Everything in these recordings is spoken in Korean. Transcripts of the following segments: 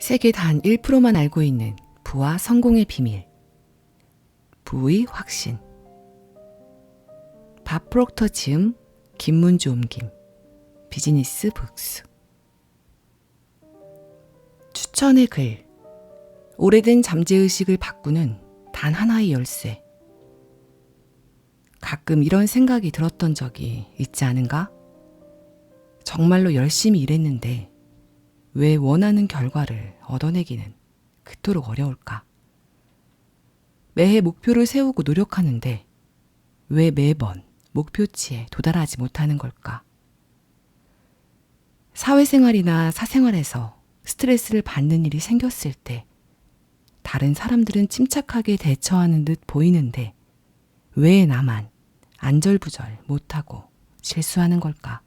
세계 단 1%만 알고 있는 부와 성공의 비밀. 부의 확신. 밥 프록터 지음, 김문주 옮김. 비즈니스 북스. 추천의 글. 오래된 잠재의식을 바꾸는 단 하나의 열쇠. 가끔 이런 생각이 들었던 적이 있지 않은가? 정말로 열심히 일했는데 왜 원하는 결과를 얻어내기는 그토록 어려울까? 매해 목표를 세우고 노력하는데 왜 매번 목표치에 도달하지 못하는 걸까? 사회생활이나 사생활에서 스트레스를 받는 일이 생겼을 때 다른 사람들은 침착하게 대처하는 듯 보이는데 왜 나만 안절부절 못하고 실수하는 걸까?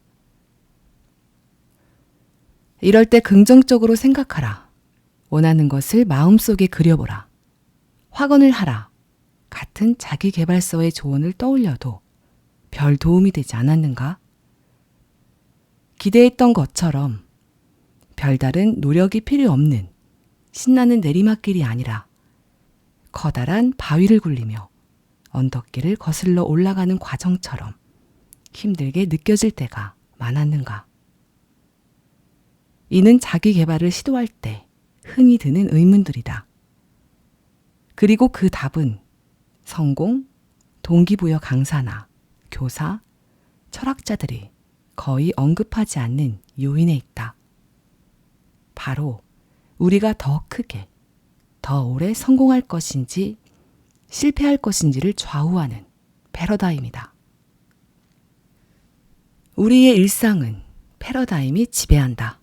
이럴 때 긍정적으로 생각하라. 원하는 것을 마음속에 그려보라. 확언을 하라. 같은 자기계발서의 조언을 떠올려도 별 도움이 되지 않았는가? 기대했던 것처럼 별다른 노력이 필요 없는 신나는 내리막길이 아니라 커다란 바위를 굴리며 언덕길을 거슬러 올라가는 과정처럼 힘들게 느껴질 때가 많았는가? 이는 자기 개발을 시도할 때 흔히 드는 의문들이다. 그리고 그 답은 성공, 동기부여 강사나 교사, 철학자들이 거의 언급하지 않는 요인에 있다. 바로 우리가 더 크게, 더 오래 성공할 것인지 실패할 것인지를 좌우하는 패러다임이다. 우리의 일상은 패러다임이 지배한다.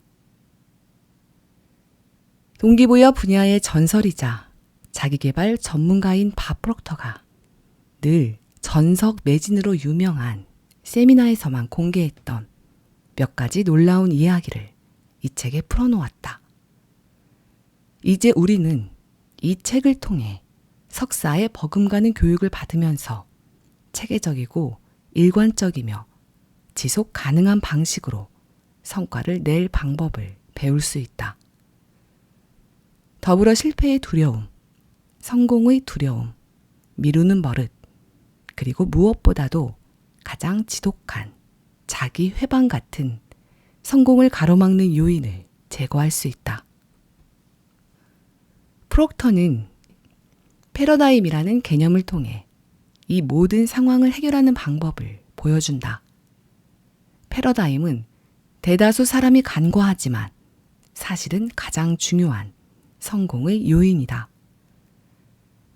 동기부여 분야의 전설이자 자기계발 전문가인 밥 프록터가 늘 전석 매진으로 유명한 세미나에서만 공개했던 몇 가지 놀라운 이야기를 이 책에 풀어놓았다. 이제 우리는 이 책을 통해 석사에 버금가는 교육을 받으면서 체계적이고 일관적이며 지속 가능한 방식으로 성과를 낼 방법을 배울 수 있다. 더불어 실패의 두려움, 성공의 두려움, 미루는 버릇, 그리고 무엇보다도 가장 지독한 자기 회방 같은 성공을 가로막는 요인을 제거할 수 있다. 프록터는 패러다임이라는 개념을 통해 이 모든 상황을 해결하는 방법을 보여준다. 패러다임은 대다수 사람이 간과하지만 사실은 가장 중요한 성공의 요인이다.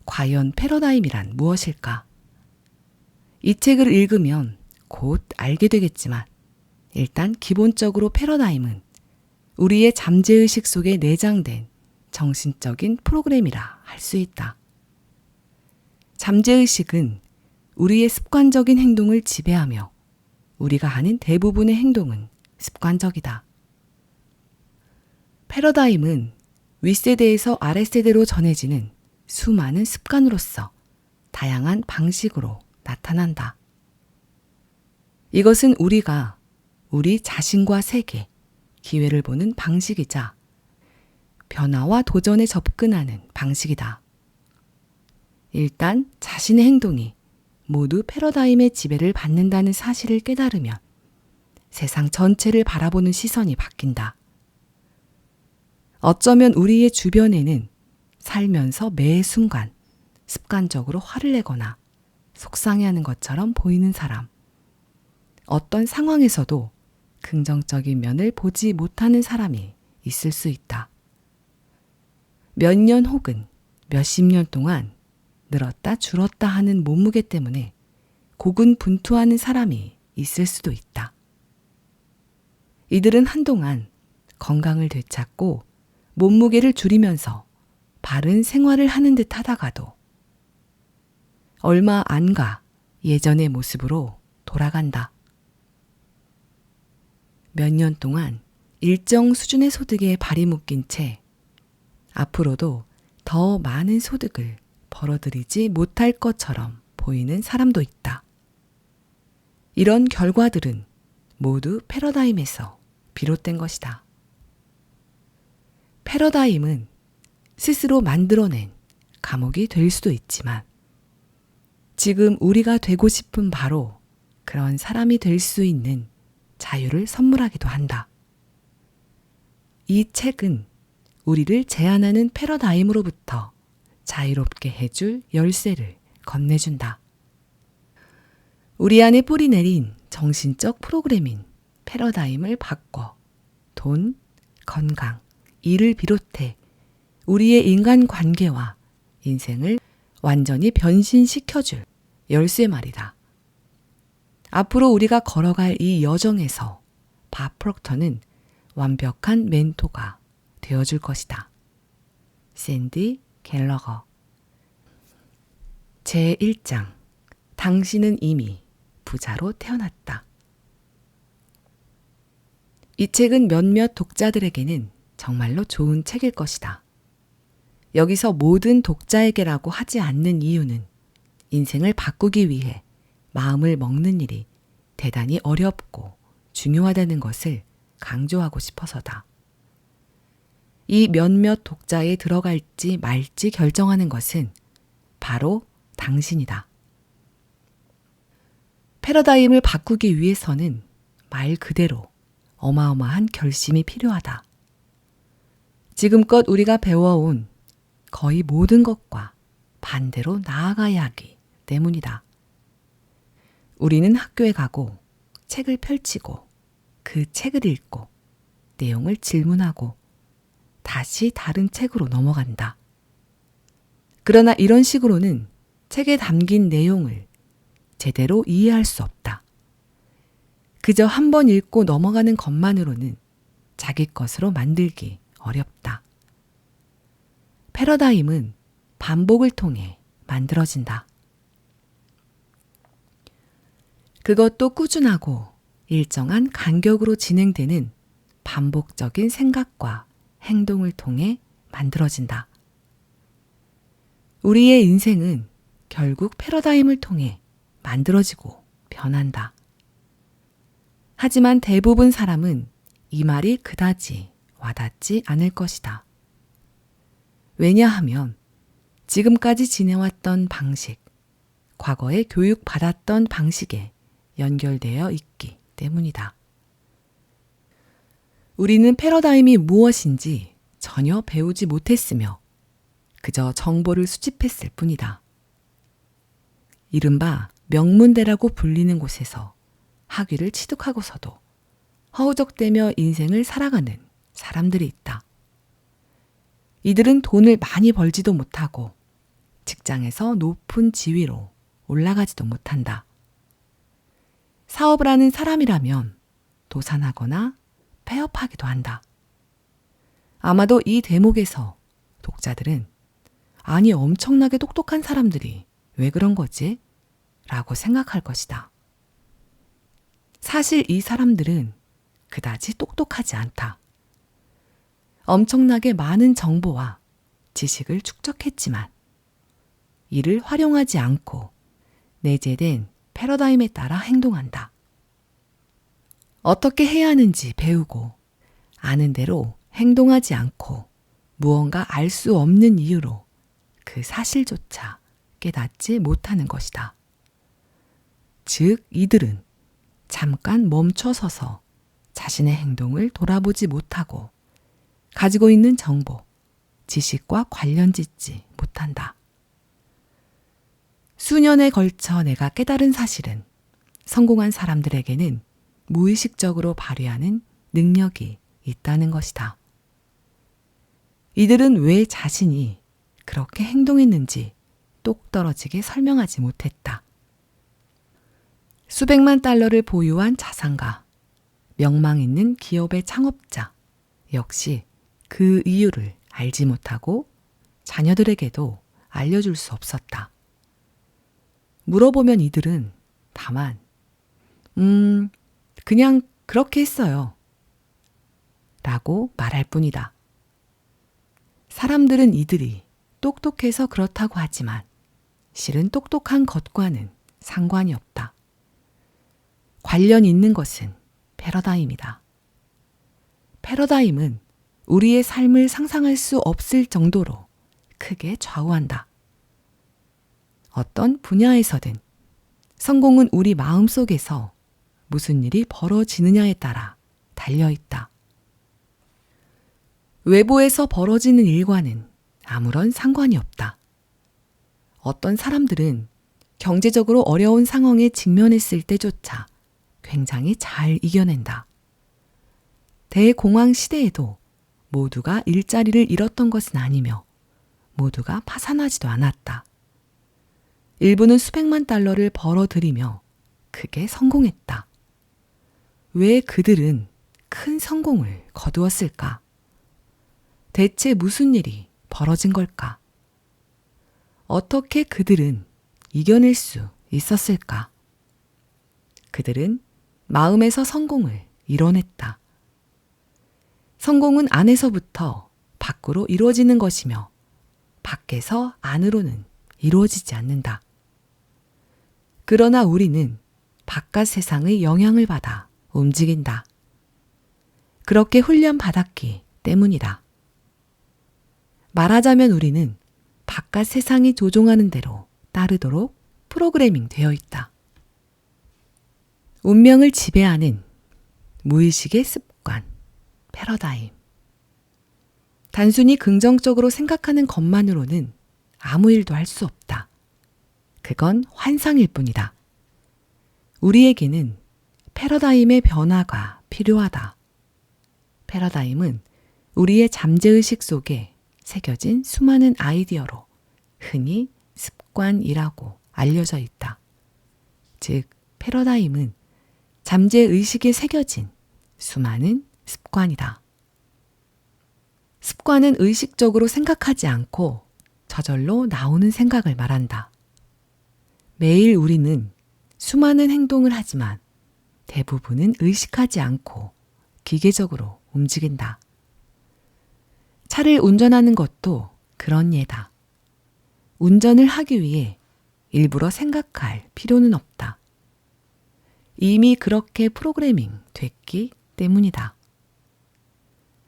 과연 패러다임이란 무엇일까? 이 책을 읽으면 곧 알게 되겠지만 일단 기본적으로 패러다임은 우리의 잠재의식 속에 내장된 정신적인 프로그램이라 할 수 있다. 잠재의식은 우리의 습관적인 행동을 지배하며 우리가 하는 대부분의 행동은 습관적이다. 패러다임은 윗세대에서 아랫세대로 전해지는 수많은 습관으로서 다양한 방식으로 나타난다. 이것은 우리가 우리 자신과 세계, 기회를 보는 방식이자 변화와 도전에 접근하는 방식이다. 일단 자신의 행동이 모두 패러다임의 지배를 받는다는 사실을 깨달으면 세상 전체를 바라보는 시선이 바뀐다. 어쩌면 우리의 주변에는 살면서 매 순간 습관적으로 화를 내거나 속상해하는 것처럼 보이는 사람, 어떤 상황에서도 긍정적인 면을 보지 못하는 사람이 있을 수 있다. 몇 년 혹은 몇십 년 동안 늘었다 줄었다 하는 몸무게 때문에 고군분투하는 사람이 있을 수도 있다. 이들은 한동안 건강을 되찾고 몸무게를 줄이면서 바른 생활을 하는 듯 하다가도 얼마 안 가 예전의 모습으로 돌아간다. 몇 년 동안 일정 수준의 소득에 발이 묶인 채 앞으로도 더 많은 소득을 벌어들이지 못할 것처럼 보이는 사람도 있다. 이런 결과들은 모두 패러다임에서 비롯된 것이다. 패러다임은 스스로 만들어낸 감옥이 될 수도 있지만 지금 우리가 되고 싶은 바로 그런 사람이 될 수 있는 자유를 선물하기도 한다. 이 책은 우리를 제한하는 패러다임으로부터 자유롭게 해줄 열쇠를 건네준다. 우리 안에 뿌리 내린 정신적 프로그래밍 패러다임을 바꿔 돈, 건강, 일을 비롯해 우리의 인간관계와 인생을 완전히 변신시켜줄 열쇠 말이다. 앞으로 우리가 걸어갈 이 여정에서 밥 프록터는 완벽한 멘토가 되어줄 것이다. 샌디 갤러거. 제1장. 당신은 이미 부자로 태어났다. 이 책은 몇몇 독자들에게는 정말로 좋은 책일 것이다. 여기서 모든 독자에게라고 하지 않는 이유는 인생을 바꾸기 위해 마음을 먹는 일이 대단히 어렵고 중요하다는 것을 강조하고 싶어서다. 이 몇몇 독자에 들어갈지 말지 결정하는 것은 바로 당신이다. 패러다임을 바꾸기 위해서는 말 그대로 어마어마한 결심이 필요하다. 지금껏 우리가 배워온 거의 모든 것과 반대로 나아가야 하기 때문이다. 우리는 학교에 가고 책을 펼치고 그 책을 읽고 내용을 질문하고 다시 다른 책으로 넘어간다. 그러나 이런 식으로는 책에 담긴 내용을 제대로 이해할 수 없다. 그저 한 번 읽고 넘어가는 것만으로는 자기 것으로 만들기 어렵다. 패러다임은 반복을 통해 만들어진다. 그것도 꾸준하고 일정한 간격으로 진행되는 반복적인 생각과 행동을 통해 만들어진다. 우리의 인생은 결국 패러다임을 통해 만들어지고 변한다. 하지만 대부분 사람은 이 말이 그다지 와닿지 않을 것이다. 왜냐하면 지금까지 지내왔던 방식, 과거에 교육받았던 방식에 연결되어 있기 때문이다. 우리는 패러다임이 무엇인지 전혀 배우지 못했으며 그저 정보를 수집했을 뿐이다. 이른바 명문대라고 불리는 곳에서 학위를 취득하고서도 허우적대며 인생을 살아가는 사람들이 있다. 이들은 돈을 많이 벌지도 못하고 직장에서 높은 지위로 올라가지도 못한다. 사업을 하는 사람이라면 도산하거나 폐업하기도 한다. 아마도 이 대목에서 독자들은 아니 엄청나게 똑똑한 사람들이 왜 그런 거지? 라고 생각할 것이다. 사실 이 사람들은 그다지 똑똑하지 않다. 엄청나게 많은 정보와 지식을 축적했지만 이를 활용하지 않고 내재된 패러다임에 따라 행동한다. 어떻게 해야 하는지 배우고 아는 대로 행동하지 않고 무언가 알 수 없는 이유로 그 사실조차 깨닫지 못하는 것이다. 즉, 이들은 잠깐 멈춰서서 자신의 행동을 돌아보지 못하고 가지고 있는 정보, 지식과 관련 짓지 못한다. 수년에 걸쳐 내가 깨달은 사실은 성공한 사람들에게는 무의식적으로 발휘하는 능력이 있다는 것이다. 이들은 왜 자신이 그렇게 행동했는지 똑 떨어지게 설명하지 못했다. 수백만 달러를 보유한 자산가, 명망 있는 기업의 창업자 역시 그 이유를 알지 못하고 자녀들에게도 알려줄 수 없었다. 물어보면 이들은 다만 그냥 그렇게 했어요 라고 말할 뿐이다. 사람들은 이들이 똑똑해서 그렇다고 하지만 실은 똑똑한 것과는 상관이 없다. 관련 있는 것은 패러다임이다. 패러다임은 우리의 삶을 상상할 수 없을 정도로 크게 좌우한다. 어떤 분야에서든 성공은 우리 마음속에서 무슨 일이 벌어지느냐에 따라 달려있다. 외부에서 벌어지는 일과는 아무런 상관이 없다. 어떤 사람들은 경제적으로 어려운 상황에 직면했을 때조차 굉장히 잘 이겨낸다. 대공황 시대에도 모두가 일자리를 잃었던 것은 아니며 모두가 파산하지도 않았다. 일부는 수백만 달러를 벌어들이며 크게 성공했다. 왜 그들은 큰 성공을 거두었을까? 대체 무슨 일이 벌어진 걸까? 어떻게 그들은 이겨낼 수 있었을까? 그들은 마음에서 성공을 이뤄냈다. 성공은 안에서부터 밖으로 이루어지는 것이며 밖에서 안으로는 이루어지지 않는다. 그러나 우리는 바깥 세상의 영향을 받아 움직인다. 그렇게 훈련받았기 때문이다. 말하자면 우리는 바깥 세상이 조종하는 대로 따르도록 프로그래밍 되어 있다. 운명을 지배하는 무의식의 습관, 패러다임. 단순히 긍정적으로 생각하는 것만으로는 아무 일도 할 수 없다. 그건 환상일 뿐이다. 우리에게는 패러다임의 변화가 필요하다. 패러다임은 우리의 잠재의식 속에 새겨진 수많은 아이디어로 흔히 습관이라고 알려져 있다. 즉, 패러다임은 잠재의식에 새겨진 수많은 습관이다. 습관은 의식적으로 생각하지 않고 저절로 나오는 생각을 말한다. 매일 우리는 수많은 행동을 하지만 대부분은 의식하지 않고 기계적으로 움직인다. 차를 운전하는 것도 그런 예다. 운전을 하기 위해 일부러 생각할 필요는 없다. 이미 그렇게 프로그래밍 됐기 때문이다.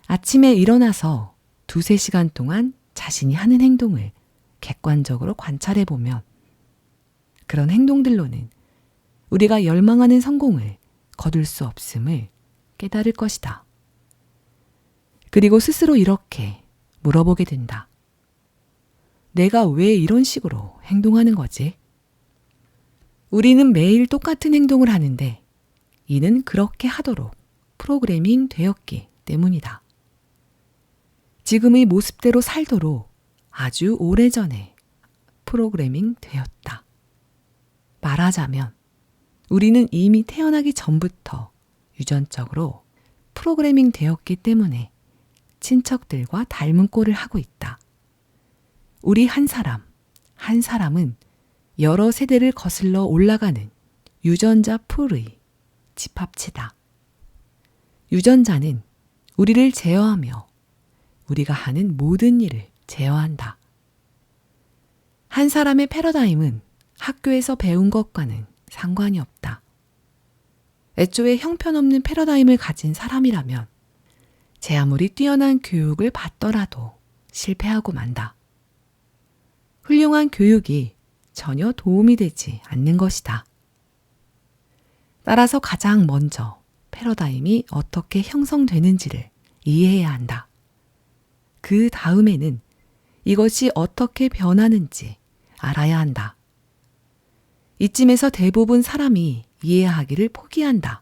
아침에 일어나서 2-3시간 동안 자신이 하는 행동을 객관적으로 관찰해 보면 그런 행동들로는 우리가 열망하는 성공을 거둘 수 없음을 깨달을 것이다. 그리고 스스로 이렇게 물어보게 된다. 내가 왜 이런 식으로 행동하는 거지? 우리는 매일 똑같은 행동을 하는데 이는 그렇게 하도록 프로그래밍 되었기 때문이다. 지금의 모습대로 살도록 아주 오래전에 프로그래밍 되었다. 말하자면 우리는 이미 태어나기 전부터 유전적으로 프로그래밍 되었기 때문에 친척들과 닮은 꼴을 하고 있다. 우리 한 사람은 여러 세대를 거슬러 올라가는 유전자 풀의 집합체다. 유전자는 우리를 제어하며 우리가 하는 모든 일을 제어한다. 한 사람의 패러다임은 학교에서 배운 것과는 상관이 없다. 애초에 형편없는 패러다임을 가진 사람이라면 제 아무리 뛰어난 교육을 받더라도 실패하고 만다. 훌륭한 교육이 전혀 도움이 되지 않는 것이다. 따라서 가장 먼저 패러다임이 어떻게 형성되는지를 이해해야 한다. 그 다음에는 이것이 어떻게 변하는지 알아야 한다. 이쯤에서 대부분 사람이 이해하기를 포기한다.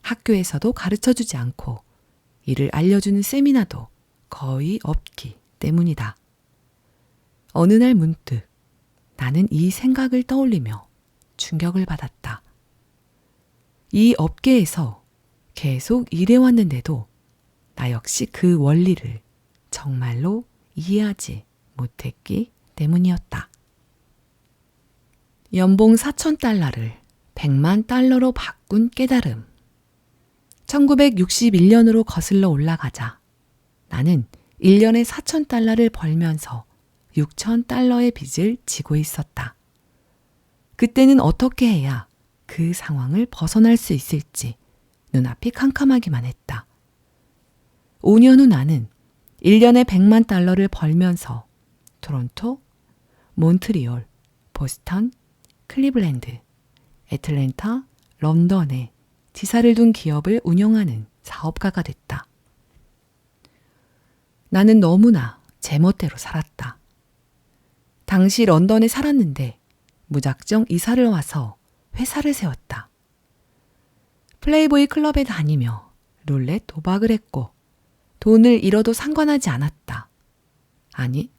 학교에서도 가르쳐주지 않고 이를 알려주는 세미나도 거의 없기 때문이다. 어느 날 문득 나는 이 생각을 떠올리며 충격을 받았다. 이 업계에서 계속 일해왔는데도 나 역시 그 원리를 정말로 이해하지 못했기 때문이었다. 연봉 4,000달러를 100만 달러로 바꾼 깨달음. 1961년으로 거슬러 올라가자 나는 1년에 4,000달러를 벌면서 6,000달러의 빚을 지고 있었다. 그때는 어떻게 해야 그 상황을 벗어날 수 있을지 눈앞이 캄캄하기만 했다. 5년 후 나는 1년에 100만 달러를 벌면서 토론토, 몬트리올, 보스턴, 클리블랜드, 애틀랜타, 런던에 지사를 둔 기업을 운영하는 사업가가 됐다. 나는 너무나 제멋대로 살았다. 당시 런던에 살았는데 무작정 이사를 와서 회사를 세웠다. 플레이보이 클럽에 다니며 룰렛 도박을 했고 돈을 잃어도 상관하지 않았다. 아니,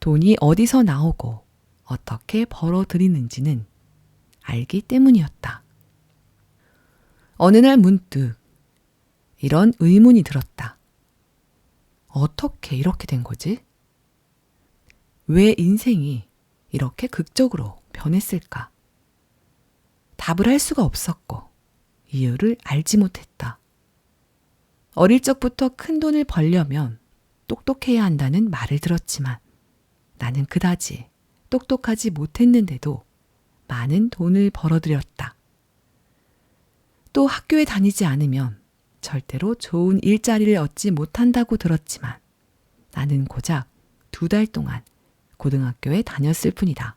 돈이 어디서 나오고 어떻게 벌어들이는지는 알기 때문이었다. 어느 날 문득 이런 의문이 들었다. 어떻게 이렇게 된 거지? 왜 인생이 이렇게 극적으로 변했을까? 답을 할 수가 없었고 이유를 알지 못했다. 어릴 적부터 큰 돈을 벌려면 똑똑해야 한다는 말을 들었지만 나는 그다지 똑똑하지 못했는데도 많은 돈을 벌어들였다. 또 학교에 다니지 않으면 절대로 좋은 일자리를 얻지 못한다고 들었지만 나는 고작 2달 동안 고등학교에 다녔을 뿐이다.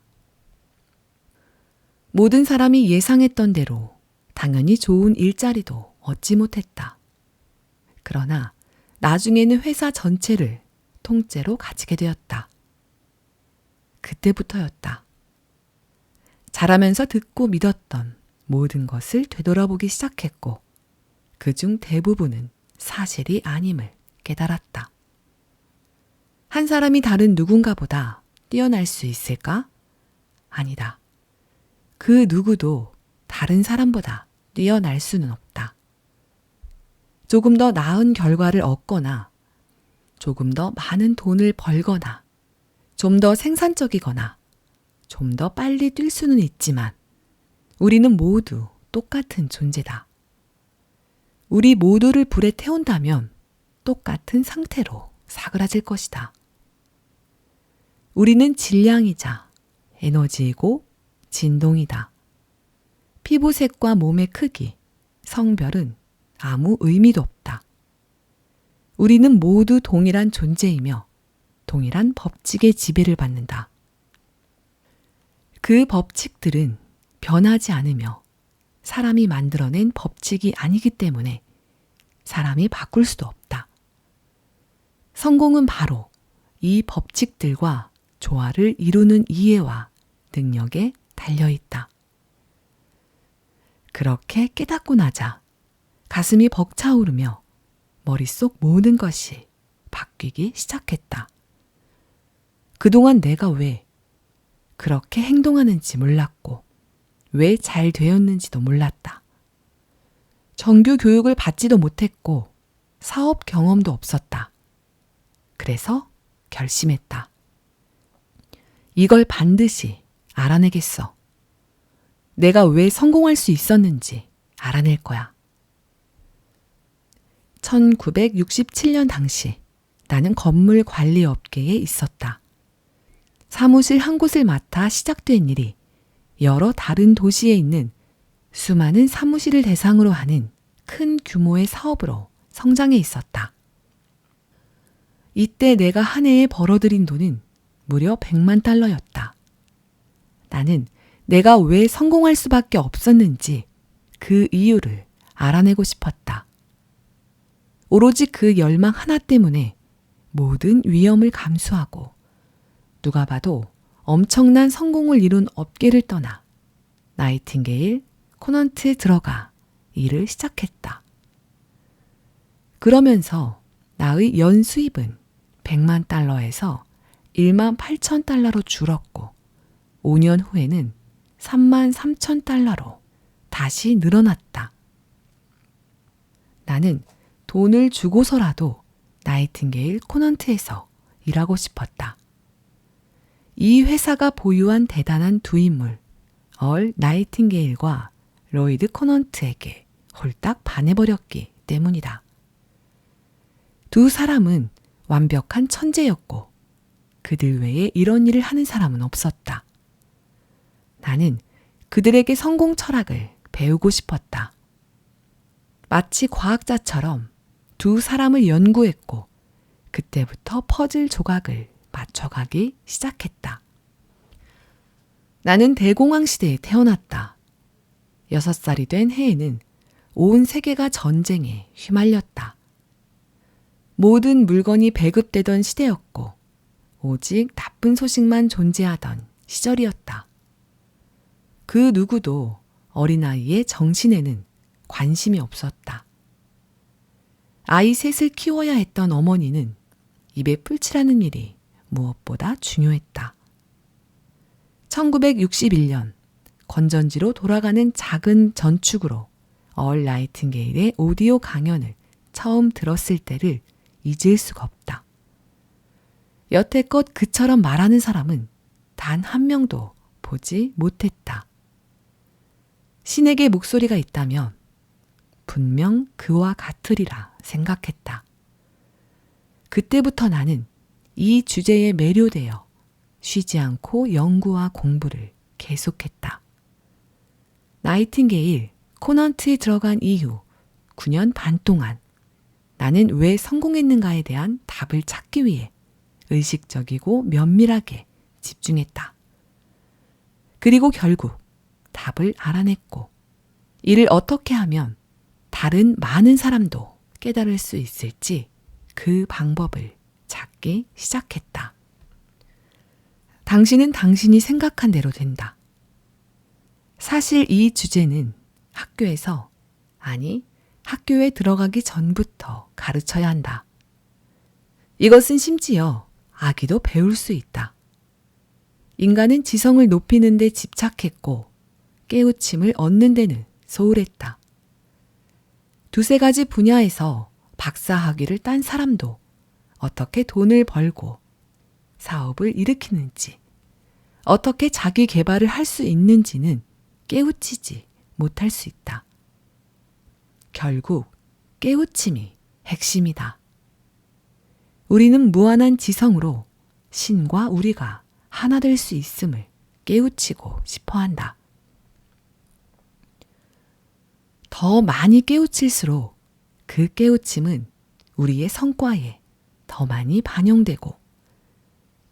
모든 사람이 예상했던 대로 당연히 좋은 일자리도 얻지 못했다. 그러나 나중에는 회사 전체를 통째로 가지게 되었다. 그때부터였다. 자라면서 듣고 믿었던 모든 것을 되돌아보기 시작했고 그중 대부분은 사실이 아님을 깨달았다. 한 사람이 다른 누군가보다 뛰어날 수 있을까? 아니다. 그 누구도 다른 사람보다 뛰어날 수는 없다. 조금 더 나은 결과를 얻거나 조금 더 많은 돈을 벌거나 좀 더 생산적이거나 좀 더 빨리 뛸 수는 있지만 우리는 모두 똑같은 존재다. 우리 모두를 불에 태운다면 똑같은 상태로 사그라질 것이다. 우리는 질량이자 에너지이고 진동이다. 피부색과 몸의 크기, 성별은 아무 의미도 없다. 우리는 모두 동일한 존재이며 동일한 법칙의 지배를 받는다. 그 법칙들은 변하지 않으며 사람이 만들어낸 법칙이 아니기 때문에 사람이 바꿀 수도 없다. 성공은 바로 이 법칙들과 조화를 이루는 이해와 능력에 달려있다. 그렇게 깨닫고 나자 가슴이 벅차오르며 머릿속 모든 것이 바뀌기 시작했다. 그동안 내가 왜 그렇게 행동하는지 몰랐고 왜 잘 되었는지도 몰랐다. 정규 교육을 받지도 못했고 사업 경험도 없었다. 그래서 결심했다. 이걸 반드시 알아내겠어. 내가 왜 성공할 수 있었는지 알아낼 거야. 1967년 당시 나는 건물 관리 업계에 있었다. 사무실 한 곳을 맡아 시작된 일이 여러 다른 도시에 있는 수많은 사무실을 대상으로 하는 큰 규모의 사업으로 성장해 있었다. 이때 내가 한 해에 벌어들인 돈은 무려 100만 달러였다. 나는 내가 왜 성공할 수밖에 없었는지 그 이유를 알아내고 싶었다. 오로지 그 열망 하나 때문에 모든 위험을 감수하고 누가 봐도 엄청난 성공을 이룬 업계를 떠나 나이팅게일, 코넌트에 들어가 일을 시작했다. 그러면서 나의 연수입은 100만 달러에서 1만 8천 달러로 줄었고 5년 후에는 3만 3천 달러로 다시 늘어났다. 나는 돈을 주고서라도 나이팅게일 코넌트에서 일하고 싶었다. 이 회사가 보유한 대단한 두 인물, 얼 나이팅게일과 로이드 코넌트에게 홀딱 반해버렸기 때문이다. 두 사람은 완벽한 천재였고 그들 외에 이런 일을 하는 사람은 없었다. 나는 그들에게 성공 철학을 배우고 싶었다. 마치 과학자처럼 두 사람을 연구했고 그때부터 퍼즐 조각을 맞춰가기 시작했다. 나는 대공황 시대에 태어났다. 6살이 된 해에는 온 세계가 전쟁에 휘말렸다. 모든 물건이 배급되던 시대였고 오직 나쁜 소식만 존재하던 시절이었다. 그 누구도 어린아이의 정신에는 관심이 없었다. 아이 셋을 키워야 했던 어머니는 입에 뿔칠하는 일이 무엇보다 중요했다. 1961년 건전지로 돌아가는 작은 전축으로 얼 나이팅게일의 오디오 강연을 처음 들었을 때를 잊을 수가 없다. 여태껏 그처럼 말하는 사람은 단 한 명도 보지 못했다. 신에게 목소리가 있다면 분명 그와 같으리라 생각했다. 그때부터 나는 이 주제에 매료되어 쉬지 않고 연구와 공부를 계속했다. 나이팅게일 코넌트에 들어간 이후 9년 반 동안 나는 왜 성공했는가에 대한 답을 찾기 위해 의식적이고 면밀하게 집중했다. 그리고 결국 답을 알아냈고 이를 어떻게 하면 다른 많은 사람도 깨달을 수 있을지 그 방법을 찾기 시작했다. 당신은 당신이 생각한 대로 된다. 사실 이 주제는 학교에서, 아니, 학교에 들어가기 전부터 가르쳐야 한다. 이것은 심지어 아기도 배울 수 있다. 인간은 지성을 높이는 데 집착했고 깨우침을 얻는 데는 소홀했다. 두세 가지 분야에서 박사 학위를 딴 사람도 어떻게 돈을 벌고 사업을 일으키는지, 어떻게 자기 개발을 할 수 있는지는 깨우치지 못할 수 있다. 결국 깨우침이 핵심이다. 우리는 무한한 지성으로 신과 우리가 하나 될 수 있음을 깨우치고 싶어 한다. 더 많이 깨우칠수록 그 깨우침은 우리의 성과에 더 많이 반영되고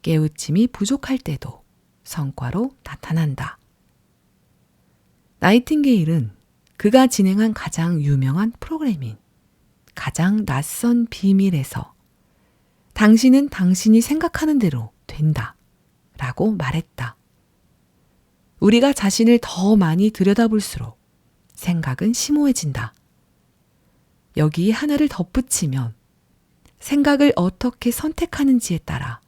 깨우침이 부족할 때도 성과로 나타난다. 나이팅게일은 그가 진행한 가장 유명한 프로그램인 가장 낯선 비밀에서 당신은 당신이 생각하는 대로 된다 라고 말했다. 우리가 자신을 더 많이 들여다볼수록 생각은 심오해진다. 여기에 하나를 덧붙이면 생각을 어떻게 선택하는지에 따라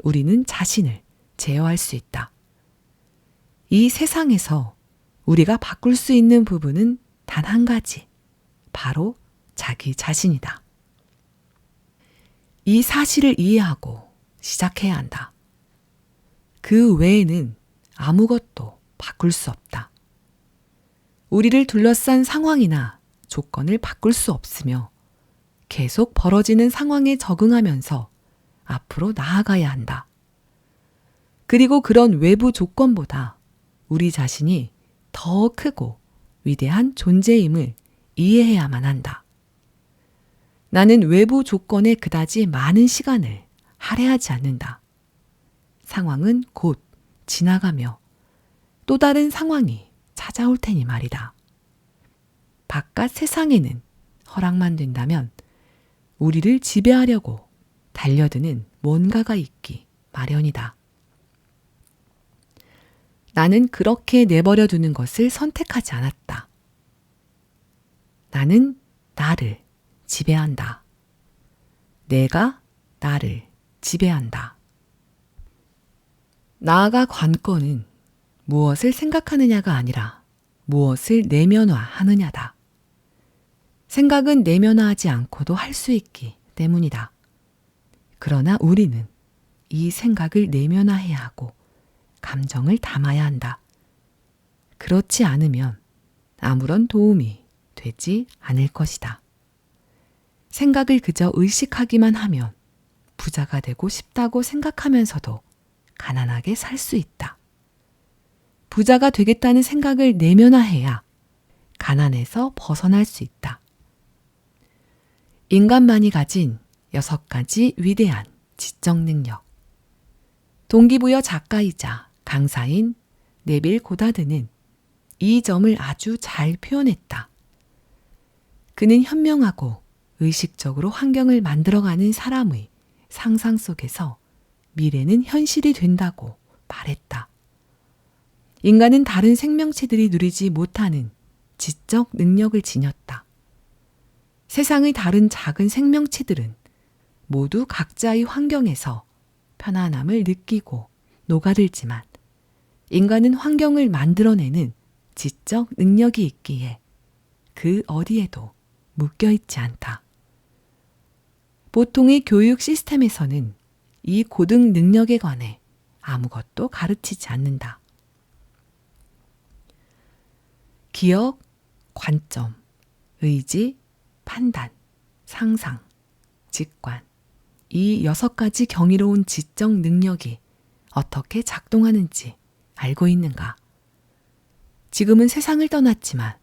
우리는 자신을 제어할 수 있다. 이 세상에서 우리가 바꿀 수 있는 부분은 단 한 가지, 바로 자기 자신이다. 이 사실을 이해하고 시작해야 한다. 그 외에는 아무것도 바꿀 수 없다. 우리를 둘러싼 상황이나 조건을 바꿀 수 없으며 계속 벌어지는 상황에 적응하면서 앞으로 나아가야 한다. 그리고 그런 외부 조건보다 우리 자신이 더 크고 위대한 존재임을 이해해야만 한다. 나는 외부 조건에 그다지 많은 시간을 할애하지 않는다. 상황은 곧 지나가며 또 다른 상황이 찾아올 테니 말이다. 바깥 세상에는 허락만 된다면 우리를 지배하려고 달려드는 뭔가가 있기 마련이다. 나는 그렇게 내버려 두는 것을 선택하지 않았다. 나는 나를 지배한다. 내가 나를 지배한다. 나아가 관건은 무엇을 생각하느냐가 아니라 무엇을 내면화하느냐다. 생각은 내면화하지 않고도 할 수 있기 때문이다. 그러나 우리는 이 생각을 내면화해야 하고 감정을 담아야 한다. 그렇지 않으면 아무런 도움이 되지 않을 것이다. 생각을 그저 의식하기만 하면 부자가 되고 싶다고 생각하면서도 가난하게 살 수 있다. 부자가 되겠다는 생각을 내면화해야 가난에서 벗어날 수 있다. 인간만이 가진 6가지 위대한 지적 능력. 동기부여 작가이자 강사인 네빌 고다드는 이 점을 아주 잘 표현했다. 그는 현명하고 의식적으로 환경을 만들어가는 사람의 상상 속에서 미래는 현실이 된다고 말했다. 인간은 다른 생명체들이 누리지 못하는 지적 능력을 지녔다. 세상의 다른 작은 생명체들은 모두 각자의 환경에서 편안함을 느끼고 녹아들지만 인간은 환경을 만들어내는 지적 능력이 있기에 그 어디에도 묶여있지 않다. 보통의 교육 시스템에서는 이 고등 능력에 관해 아무것도 가르치지 않는다. 기억, 관점, 의지, 판단, 상상, 직관, 이 6가지 경이로운 지적 능력이 어떻게 작동하는지 알고 있는가? 지금은 세상을 떠났지만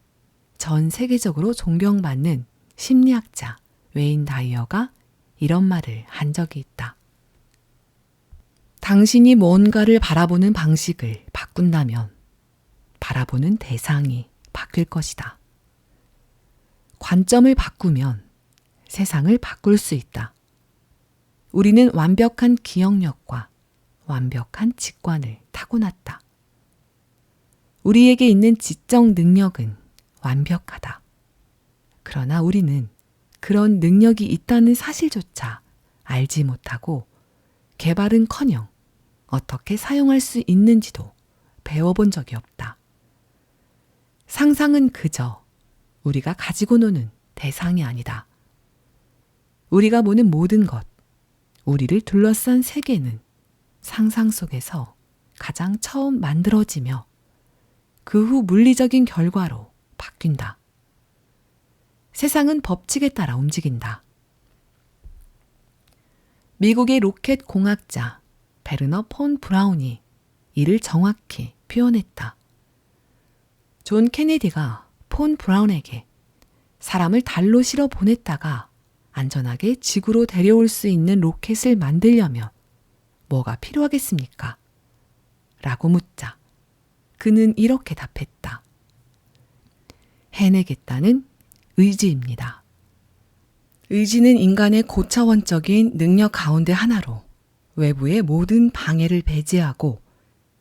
전 세계적으로 존경받는 심리학자 웨인 다이어가 이런 말을 한 적이 있다. 당신이 뭔가를 바라보는 방식을 바꾼다면 바라보는 대상이 바뀔 것이다. 관점을 바꾸면 세상을 바꿀 수 있다. 우리는 완벽한 기억력과 완벽한 직관을 타고났다. 우리에게 있는 지적 능력은 완벽하다. 그러나 우리는 그런 능력이 있다는 사실조차 알지 못하고 개발은커녕 어떻게 사용할 수 있는지도 배워본 적이 없다. 상상은 그저 우리가 가지고 노는 대상이 아니다. 우리가 보는 모든 것, 우리를 둘러싼 세계는 상상 속에서 가장 처음 만들어지며 그 후 물리적인 결과로 바뀐다. 세상은 법칙에 따라 움직인다. 미국의 로켓 공학자 베르너 폰 브라운이 이를 정확히 표현했다. 존 케네디가 폰 브라운에게 사람을 달로 실어 보냈다가 안전하게 지구로 데려올 수 있는 로켓을 만들려면 뭐가 필요하겠습니까? 라고 묻자 그는 이렇게 답했다. 해내겠다는 의지입니다. 의지는 인간의 고차원적인 능력 가운데 하나로 외부의 모든 방해를 배제하고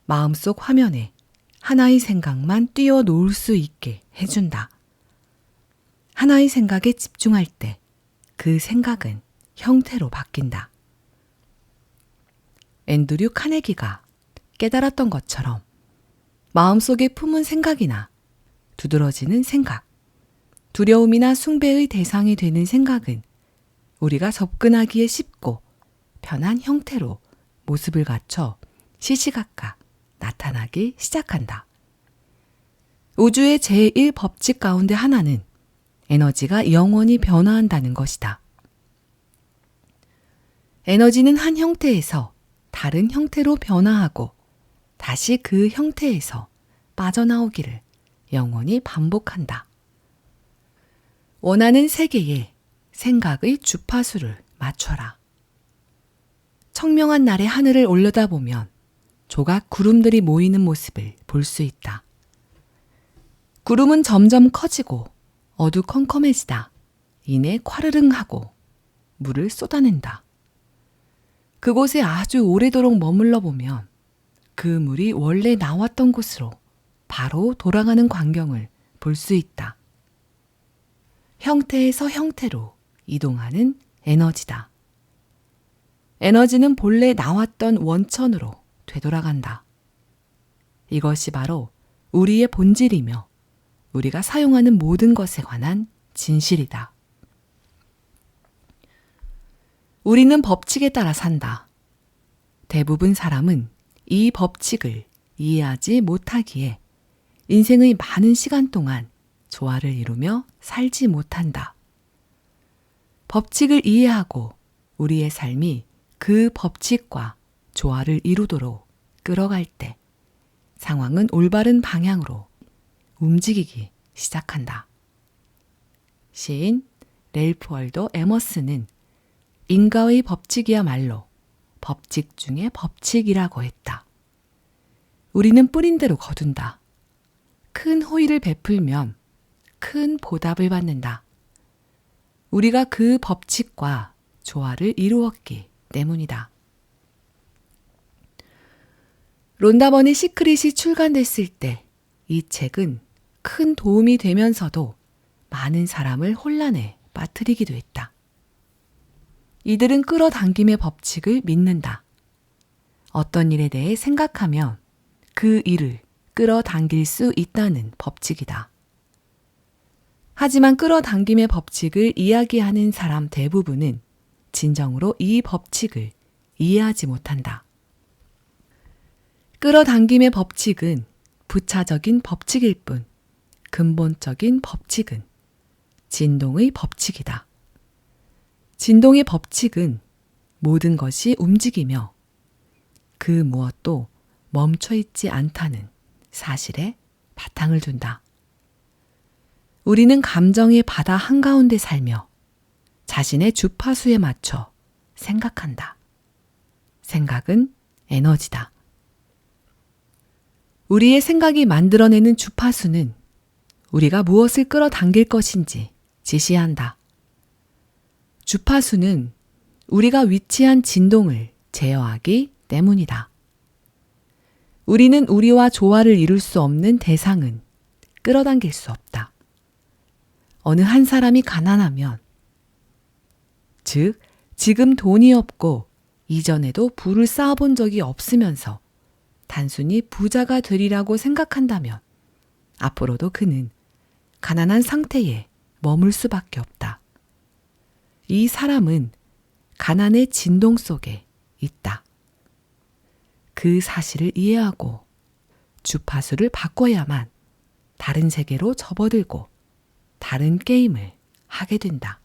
마음속 화면에 하나의 생각만 띄워놓을 수 있게 해준다. 하나의 생각에 집중할 때 그 생각은 형태로 바뀐다. 앤드류 카네기가 깨달았던 것처럼 마음속에 품은 생각이나 두드러지는 생각, 두려움이나 숭배의 대상이 되는 생각은 우리가 접근하기에 쉽고 편한 형태로 모습을 갖춰 시시각각 나타나기 시작한다. 우주의 제1법칙 가운데 하나는 에너지가 영원히 변화한다는 것이다. 에너지는 한 형태에서 다른 형태로 변화하고 다시 그 형태에서 빠져나오기를 영원히 반복한다. 원하는 세계에 생각의 주파수를 맞춰라. 청명한 날의 하늘을 올려다보면 조각 구름들이 모이는 모습을 볼 수 있다. 구름은 점점 커지고 어두컴컴해지다 이내 콰르릉하고 물을 쏟아낸다. 그곳에 아주 오래도록 머물러 보면 그 물이 원래 나왔던 곳으로 바로 돌아가는 광경을 볼 수 있다. 형태에서 형태로 이동하는 에너지다. 에너지는 본래 나왔던 원천으로 되돌아간다. 이것이 바로 우리의 본질이며 우리가 사용하는 모든 것에 관한 진실이다. 우리는 법칙에 따라 산다. 대부분 사람은 이 법칙을 이해하지 못하기에 인생의 많은 시간 동안 조화를 이루며 살지 못한다. 법칙을 이해하고 우리의 삶이 그 법칙과 조화를 이루도록 끌어갈 때 상황은 올바른 방향으로 움직이기 시작한다. 시인 랠프 월도 에머슨은 인과의 법칙이야말로 법칙 중의 법칙이라고 했다. 우리는 뿌린 대로 거둔다. 큰 호의를 베풀면 큰 보답을 받는다. 우리가 그 법칙과 조화를 이루었기 때문이다. 론다 버니 시크릿이 출간됐을 때 이 책은 큰 도움이 되면서도 많은 사람을 혼란에 빠뜨리기도 했다. 이들은 끌어당김의 법칙을 믿는다. 어떤 일에 대해 생각하면 그 일을 끌어당길 수 있다는 법칙이다. 하지만 끌어당김의 법칙을 이야기하는 사람 대부분은 진정으로 이 법칙을 이해하지 못한다. 끌어당김의 법칙은 부차적인 법칙일 뿐 근본적인 법칙은 진동의 법칙이다. 진동의 법칙은 모든 것이 움직이며 그 무엇도 멈춰 있지 않다는 사실에 바탕을 둔다. 우리는 감정의 바다 한가운데 살며 자신의 주파수에 맞춰 생각한다. 생각은 에너지다. 우리의 생각이 만들어내는 주파수는 우리가 무엇을 끌어당길 것인지 지시한다. 주파수는 우리가 위치한 진동을 제어하기 때문이다. 우리는 우리와 조화를 이룰 수 없는 대상은 끌어당길 수 없다. 어느 한 사람이 가난하면, 즉, 지금 돈이 없고 이전에도 부를 쌓아본 적이 없으면서 단순히 부자가 되리라고 생각한다면 앞으로도 그는 가난한 상태에 머물 수밖에 없다. 이 사람은 가난의 진동 속에 있다. 그 사실을 이해하고 주파수를 바꿔야만 다른 세계로 접어들고 다른 게임을 하게 된다.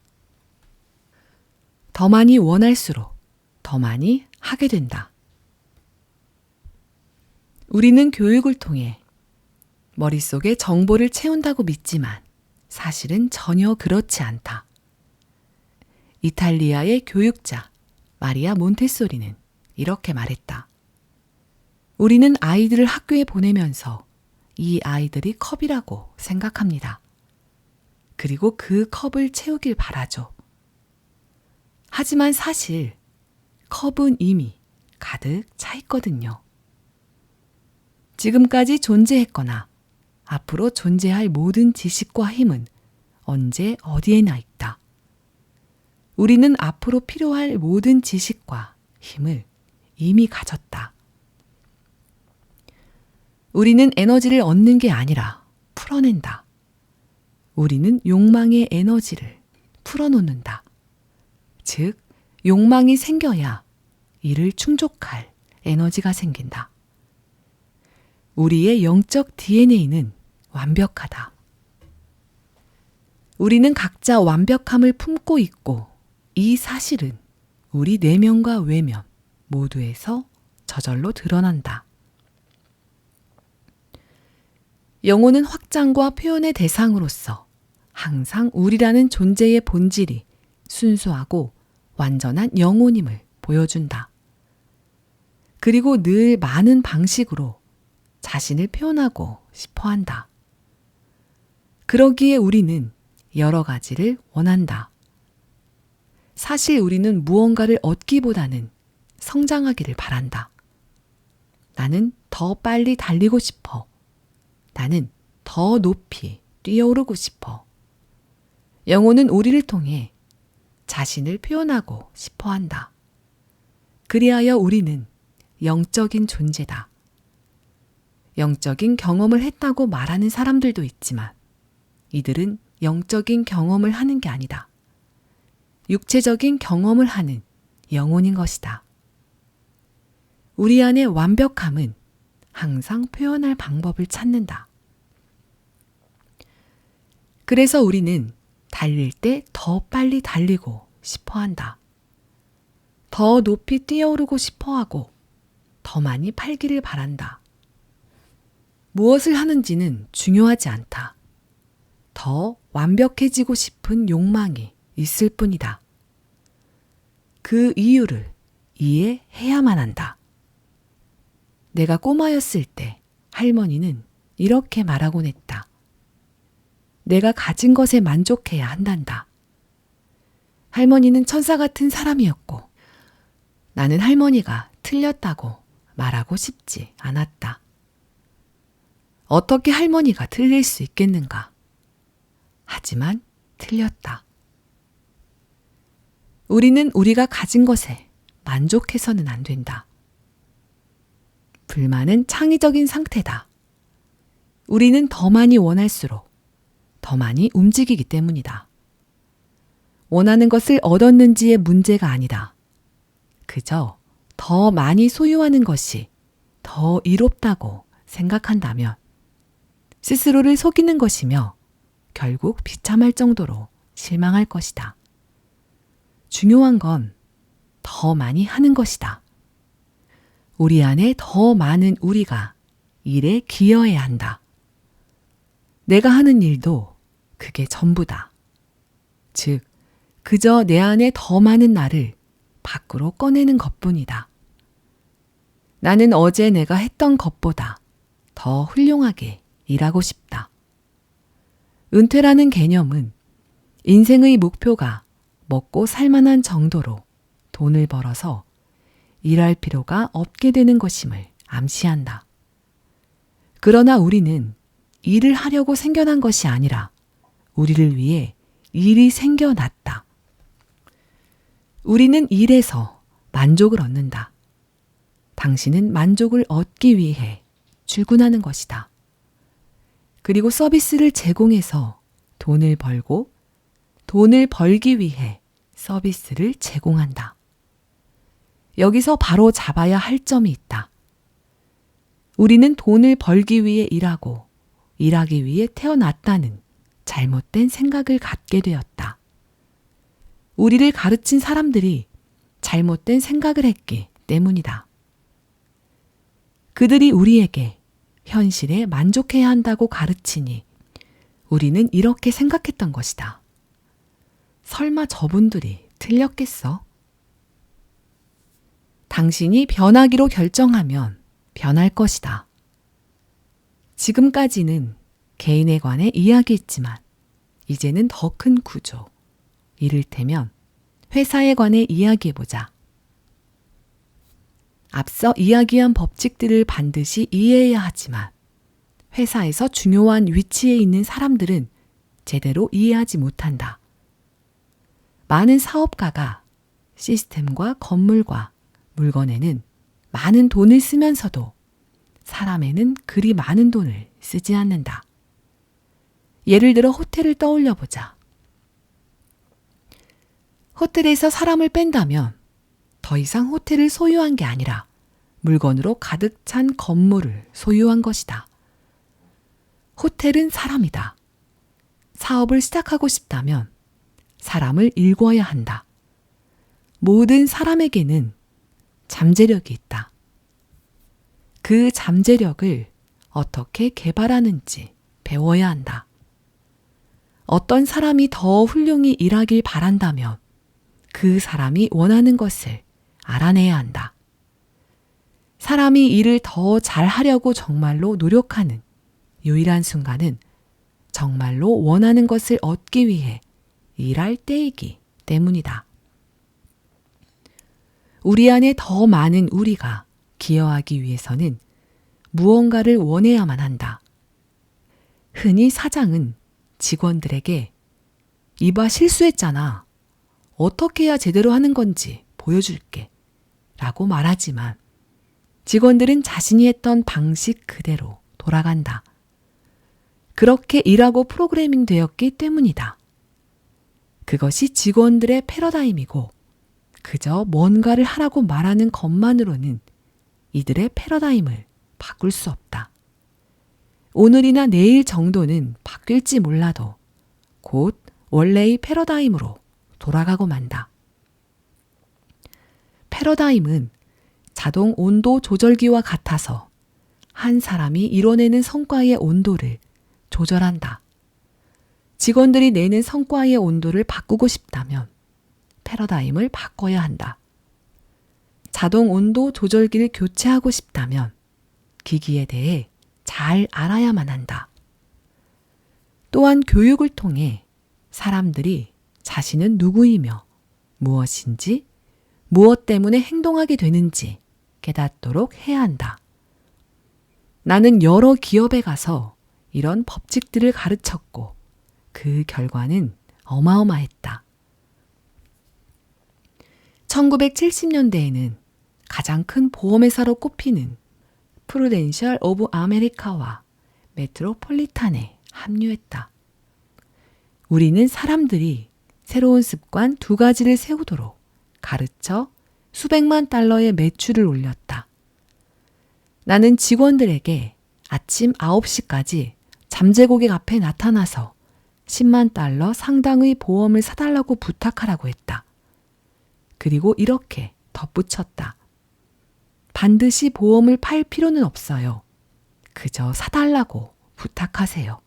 더 많이 원할수록 더 많이 하게 된다. 우리는 교육을 통해 머릿속에 정보를 채운다고 믿지만 사실은 전혀 그렇지 않다. 이탈리아의 교육자 마리아 몬테소리는 이렇게 말했다. 우리는 아이들을 학교에 보내면서 이 아이들이 컵이라고 생각합니다. 그리고 그 컵을 채우길 바라죠. 하지만 사실 컵은 이미 가득 차 있거든요. 지금까지 존재했거나 앞으로 존재할 모든 지식과 힘은 언제 어디에나 있다. 우리는 앞으로 필요할 모든 지식과 힘을 이미 가졌다. 우리는 에너지를 얻는 게 아니라 풀어낸다. 우리는 욕망의 에너지를 풀어놓는다. 즉, 욕망이 생겨야 이를 충족할 에너지가 생긴다. 우리의 영적 DNA는 완벽하다. 우리는 각자 완벽함을 품고 있고 이 사실은 우리 내면과 외면 모두에서 저절로 드러난다. 영혼은 확장과 표현의 대상으로서 항상 우리라는 존재의 본질이 순수하고 완전한 영혼임을 보여준다. 그리고 늘 많은 방식으로 자신을 표현하고 싶어 한다. 그러기에 우리는 여러 가지를 원한다. 사실 우리는 무언가를 얻기보다는 성장하기를 바란다. 나는 더 빨리 달리고 싶어. 나는 더 높이 뛰어오르고 싶어. 영혼은 우리를 통해 자신을 표현하고 싶어 한다. 그리하여 우리는 영적인 존재다. 영적인 경험을 했다고 말하는 사람들도 있지만 이들은 영적인 경험을 하는 게 아니다. 육체적인 경험을 하는 영혼인 것이다. 우리 안의 완벽함은 항상 표현할 방법을 찾는다. 그래서 우리는 달릴 때 더 빨리 달리고 싶어 한다. 더 높이 뛰어오르고 싶어 하고 더 많이 팔기를 바란다. 무엇을 하는지는 중요하지 않다. 더 완벽해지고 싶은 욕망이 있을 뿐이다. 그 이유를 이해해야만 한다. 내가 꼬마였을 때 할머니는 이렇게 말하곤 했다. 내가 가진 것에 만족해야 한단다. 할머니는 천사 같은 사람이었고 나는 할머니가 틀렸다고 말하고 싶지 않았다. 어떻게 할머니가 틀릴 수 있겠는가? 하지만 틀렸다. 우리는 우리가 가진 것에 만족해서는 안 된다. 불만은 창의적인 상태다. 우리는 더 많이 원할수록 더 많이 움직이기 때문이다. 원하는 것을 얻었는지의 문제가 아니다. 그저 더 많이 소유하는 것이 더 이롭다고 생각한다면 스스로를 속이는 것이며 결국 비참할 정도로 실망할 것이다. 중요한 건 더 많이 하는 것이다. 우리 안에 더 많은 우리가 일에 기여해야 한다. 내가 하는 일도 그게 전부다. 즉, 그저 내 안에 더 많은 나를 밖으로 꺼내는 것뿐이다. 나는 어제 내가 했던 것보다 더 훌륭하게 일하고 싶다. 은퇴라는 개념은 인생의 목표가 먹고 살만한 정도로 돈을 벌어서 일할 필요가 없게 되는 것임을 암시한다. 그러나 우리는 일을 하려고 생겨난 것이 아니라 우리를 위해 일이 생겨났다. 우리는 일에서 만족을 얻는다. 당신은 만족을 얻기 위해 출근하는 것이다. 그리고 서비스를 제공해서 돈을 벌고 돈을 벌기 위해 서비스를 제공한다. 여기서 바로 잡아야 할 점이 있다. 우리는 돈을 벌기 위해 일하고 일하기 위해 태어났다는 잘못된 생각을 갖게 되었다. 우리를 가르친 사람들이 잘못된 생각을 했기 때문이다. 그들이 우리에게 현실에 만족해야 한다고 가르치니 우리는 이렇게 생각했던 것이다. 설마 저분들이 틀렸겠어? 당신이 변하기로 결정하면 변할 것이다. 지금까지는 개인에 관해 이야기했지만 이제는 더 큰 구조, 이를테면 회사에 관해 이야기해보자. 앞서 이야기한 법칙들을 반드시 이해해야 하지만 회사에서 중요한 위치에 있는 사람들은 제대로 이해하지 못한다. 많은 사업가가 시스템과 건물과 물건에는 많은 돈을 쓰면서도 사람에는 그리 많은 돈을 쓰지 않는다. 예를 들어 호텔을 떠올려 보자. 호텔에서 사람을 뺀다면 더 이상 호텔을 소유한 게 아니라 물건으로 가득 찬 건물을 소유한 것이다. 호텔은 사람이다. 사업을 시작하고 싶다면 사람을 일궈야 한다. 모든 사람에게는 잠재력이 있다. 그 잠재력을 어떻게 개발하는지 배워야 한다. 어떤 사람이 더 훌륭히 일하길 바란다면 그 사람이 원하는 것을 알아내야 한다. 사람이 일을 더 잘하려고 정말로 노력하는 유일한 순간은 정말로 원하는 것을 얻기 위해 일할 때이기 때문이다. 우리 안에 더 많은 우리가 기여하기 위해서는 무언가를 원해야만 한다. 흔히 사장은 직원들에게 이봐 실수했잖아. 어떻게 해야 제대로 하는 건지 보여줄게. 라고 말하지만 직원들은 자신이 했던 방식 그대로 돌아간다. 그렇게 일하고 프로그래밍 되었기 때문이다. 그것이 직원들의 패러다임이고 그저 뭔가를 하라고 말하는 것만으로는 이들의 패러다임을 바꿀 수 없다. 오늘이나 내일 정도는 바뀔지 몰라도 곧 원래의 패러다임으로 돌아가고 만다. 패러다임은 자동 온도 조절기와 같아서 한 사람이 이뤄내는 성과의 온도를 조절한다. 직원들이 내는 성과의 온도를 바꾸고 싶다면 패러다임을 바꿔야 한다. 자동 온도 조절기를 교체하고 싶다면 기기에 대해 잘 알아야만 한다. 또한 교육을 통해 사람들이 자신은 누구이며 무엇인지, 무엇 때문에 행동하게 되는지 깨닫도록 해야 한다. 나는 여러 기업에 가서 이런 법칙들을 가르쳤고 그 결과는 어마어마했다. 1970년대에는 가장 큰 보험회사로 꼽히는 프루덴셜 오브 아메리카와 메트로폴리탄에 합류했다. 우리는 사람들이 새로운 습관 2가지를 세우도록 가르쳐 수백만 달러의 매출을 올렸다. 나는 직원들에게 아침 9시까지 잠재고객 앞에 나타나서 10만 달러 상당의 보험을 사달라고 부탁하라고 했다. 그리고 이렇게 덧붙였다. 반드시 보험을 팔 필요는 없어요. 그저 사달라고 부탁하세요.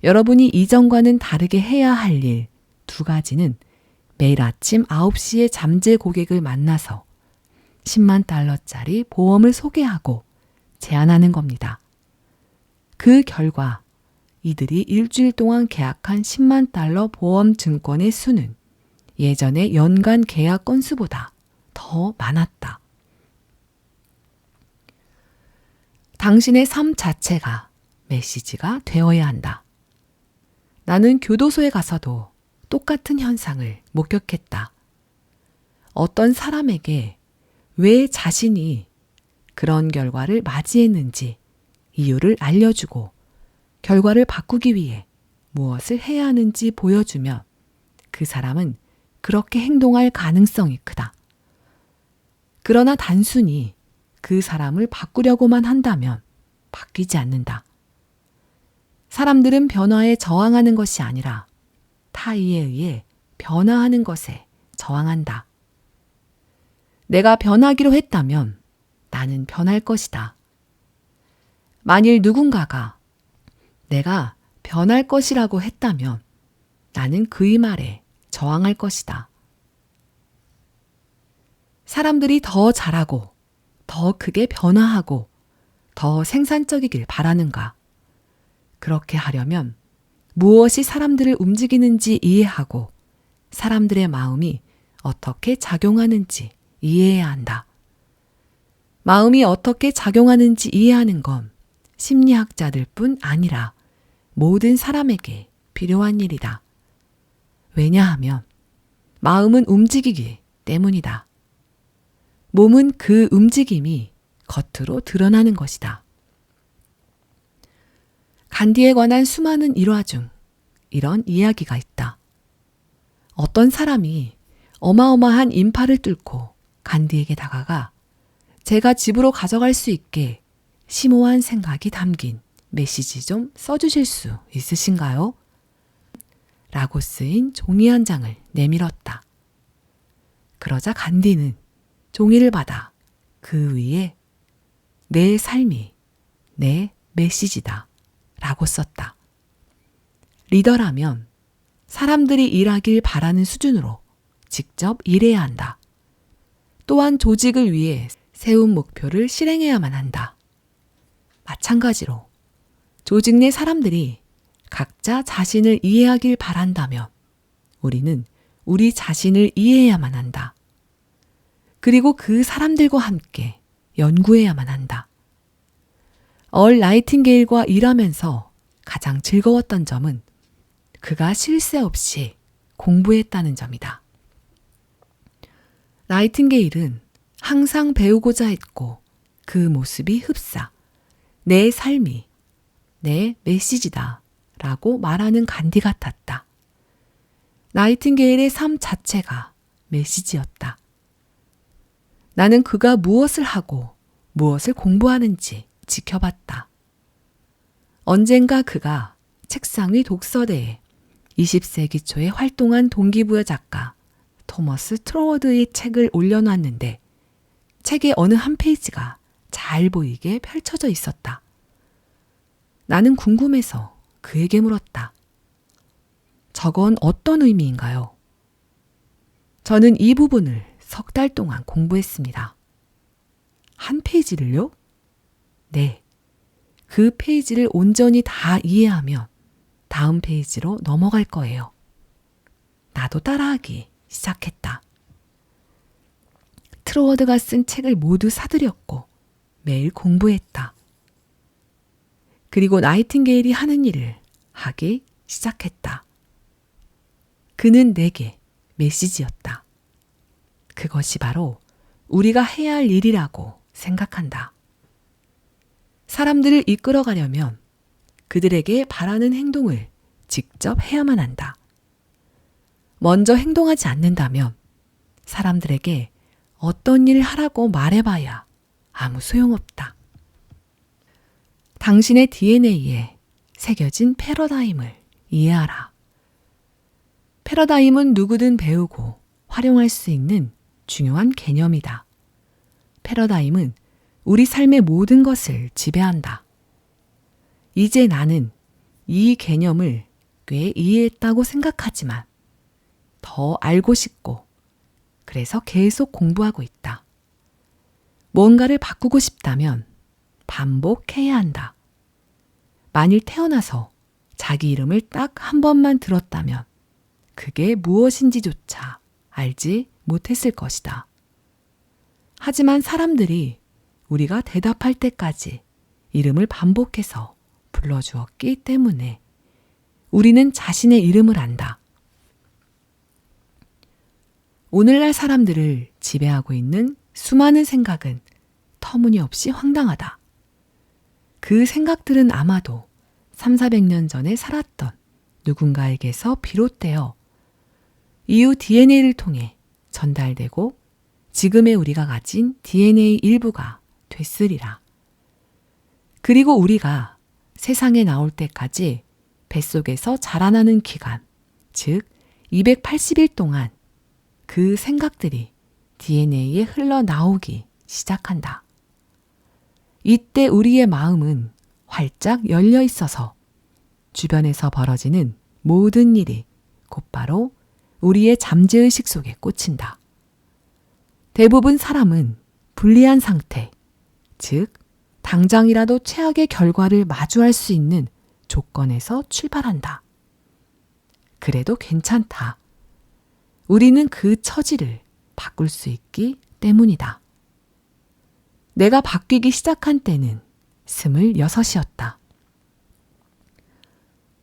여러분이 이전과는 다르게 해야 할 일 2가지는 매일 아침 9시에 잠재 고객을 만나서 10만 달러짜리 보험을 소개하고 제안하는 겁니다. 그 결과 이들이 일주일 동안 계약한 10만 달러 보험 증권의 수는 예전의 연간 계약 건수보다 더 많았다. 당신의 삶 자체가 메시지가 되어야 한다. 나는 교도소에 가서도 똑같은 현상을 목격했다. 어떤 사람에게 왜 자신이 그런 결과를 맞이했는지 이유를 알려주고 결과를 바꾸기 위해 무엇을 해야 하는지 보여주면 그 사람은 그렇게 행동할 가능성이 크다. 그러나 단순히 그 사람을 바꾸려고만 한다면 바뀌지 않는다. 사람들은 변화에 저항하는 것이 아니라 타의에 의해 변화하는 것에 저항한다. 내가 변하기로 했다면 나는 변할 것이다. 만일 누군가가 내가 변할 것이라고 했다면 나는 그의 말에 저항할 것이다. 사람들이 더 잘하고 더 크게 변화하고 더 생산적이길 바라는가? 그렇게 하려면 무엇이 사람들을 움직이는지 이해하고 사람들의 마음이 어떻게 작용하는지 이해해야 한다. 마음이 어떻게 작용하는지 이해하는 건 심리학자들뿐 아니라 모든 사람에게 필요한 일이다. 왜냐하면 마음은 움직이기 때문이다. 몸은 그 움직임이 겉으로 드러나는 것이다. 간디에 관한 수많은 일화 중 이런 이야기가 있다. 어떤 사람이 어마어마한 인파를 뚫고 간디에게 다가가 제가 집으로 가져갈 수 있게 심오한 생각이 담긴 메시지 좀 써주실 수 있으신가요? 라고 쓰인 종이 한 장을 내밀었다. 그러자 간디는 종이를 받아 그 위에 내 삶이 내 메시지다 라고 썼다. 리더라면 사람들이 일하길 바라는 수준으로 직접 일해야 한다. 또한 조직을 위해 세운 목표를 실행해야만 한다. 마찬가지로 조직 내 사람들이 각자 자신을 이해하길 바란다면 우리는 우리 자신을 이해해야만 한다. 그리고 그 사람들과 함께 연구해야만 한다. 얼 나이팅게일과 일하면서 가장 즐거웠던 점은 그가 쉴 새 없이 공부했다는 점이다. 나이팅게일은 항상 배우고자 했고 그 모습이 흡사 내 삶이 내 메시지다 라고 말하는 간디 같았다. 나이팅게일의 삶 자체가 메시지였다. 나는 그가 무엇을 하고 무엇을 공부하는지 지켜봤다. 언젠가 그가 책상 위 독서대에 20세기 초에 활동한 동기부여 작가 토머스 트로워드의 책을 올려놨는데 책의 어느 한 페이지가 잘 보이게 펼쳐져 있었다. 나는 궁금해서 그에게 물었다. 저건 어떤 의미인가요? 저는 이 부분을 석 달 동안 공부했습니다. 한 페이지를요? 네. 그 페이지를 온전히 다 이해하면 다음 페이지로 넘어갈 거예요. 나도 따라하기 시작했다. 트로워드가 쓴 책을 모두 사들였고 매일 공부했다. 그리고 나이팅게일이 하는 일을 하기 시작했다. 그는 내게 메시지였다. 그것이 바로 우리가 해야 할 일이라고 생각한다. 사람들을 이끌어가려면 그들에게 바라는 행동을 직접 해야만 한다. 먼저 행동하지 않는다면 사람들에게 어떤 일을 하라고 말해봐야 아무 소용없다. 당신의 DNA에 새겨진 패러다임을 이해하라. 패러다임은 누구든 배우고 활용할 수 있는 중요한 개념이다. 패러다임은 우리 삶의 모든 것을 지배한다. 이제 나는 이 개념을 꽤 이해했다고 생각하지만 더 알고 싶고 그래서 계속 공부하고 있다. 뭔가를 바꾸고 싶다면 반복해야 한다. 만일 태어나서 자기 이름을 딱 한 번만 들었다면 그게 무엇인지조차 알지 못했을 것이다. 하지만 사람들이 우리가 대답할 때까지 이름을 반복해서 불러주었기 때문에 우리는 자신의 이름을 안다. 오늘날 사람들을 지배하고 있는 수많은 생각은 터무니없이 황당하다. 그 생각들은 아마도 300~400년 전에 살았던 누군가에게서 비롯되어 이후 DNA를 통해 전달되고 지금의 우리가 가진 DNA 일부가 됐으리라. 그리고 우리가 세상에 나올 때까지 뱃속에서 자라나는 기간, 즉 280일 동안 그 생각들이 DNA에 흘러나오기 시작한다. 이때 우리의 마음은 활짝 열려 있어서 주변에서 벌어지는 모든 일이 곧바로 우리의 잠재의식 속에 꽂힌다. 대부분 사람은 불리한 상태, 즉 당장이라도 최악의 결과를 마주할 수 있는 조건에서 출발한다. 그래도 괜찮다. 우리는 그 처지를 바꿀 수 있기 때문이다. 내가 바뀌기 시작한 때는 26이었다.